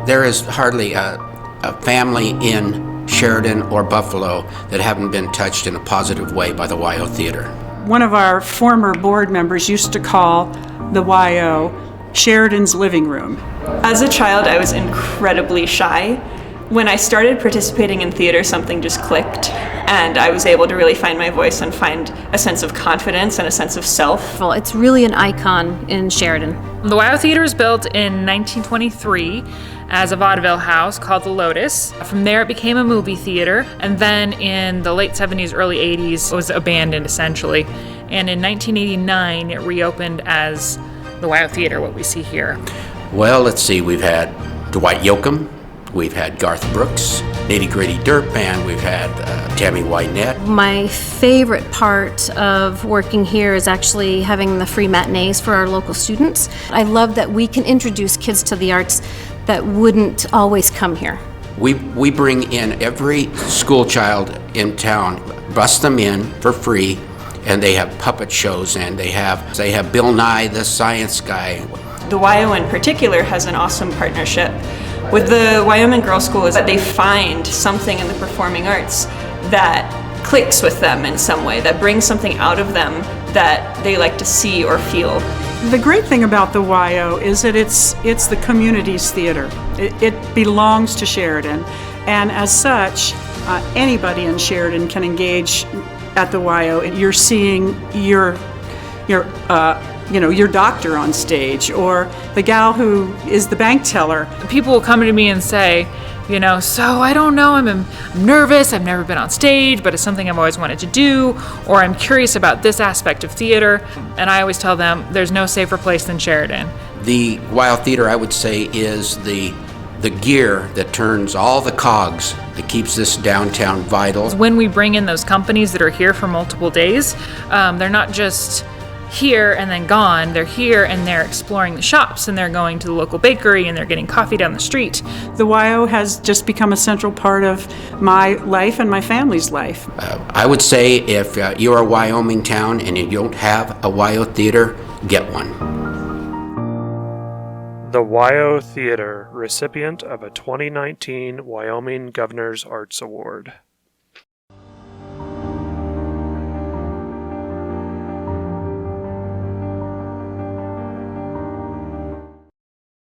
There is hardly a family in Sheridan or Buffalo that haven't been touched in a positive way by the WYO Theater. One of our former board members used to call the WYO Sheridan's living room. As a child, I was incredibly shy. When I started participating in theater, something just clicked, and I was able to really find my voice and find a sense of confidence and a sense of self. Well, it's really an icon in Sheridan. The WYO Theater was built in 1923 as a vaudeville house called the Lotus. From there it became a movie theater, and then in the late 70s, early 80s, it was abandoned essentially. And in 1989 it reopened as the WYO Theater, what we see here. Well, let's see, we've had Dwight Yoakam, we've had Garth Brooks, Nitty Gritty Dirt Band, we've had Tammy Wynette. My favorite part of working here is actually having the free matinees for our local students. I love that we can introduce kids to the arts that wouldn't always come here. We bring in every school child in town, bus them in for free, and they have puppet shows, and they have Bill Nye the Science Guy. The WYO in particular has an awesome partnership with the Wyoming Girls School, is that they find something in the performing arts that clicks with them in some way, that brings something out of them that they like to see or feel. The great thing about the WYO is that it's the community's theater. It belongs to Sheridan, and as such, anybody in Sheridan can engage at the WYO. You're seeing your doctor on stage, or the gal who is the bank teller. People will come to me and say, so I don't know, I'm nervous, I've never been on stage, but it's something I've always wanted to do, or I'm curious about this aspect of theater, and I always tell them there's no safer place than Sheridan. The WYO Theater, I would say, is the gear that turns all the cogs that keeps this downtown vital. When we bring in those companies that are here for multiple days, they're not just here and then gone. They're here and they're exploring the shops, and they're going to the local bakery, and they're getting coffee down the street. The WYO has just become a central part of my life and my family's life. I would say if you're a Wyoming town and you don't have a WYO Theater, get one. The WYO Theater, recipient of a 2019 Wyoming Governor's Arts Award.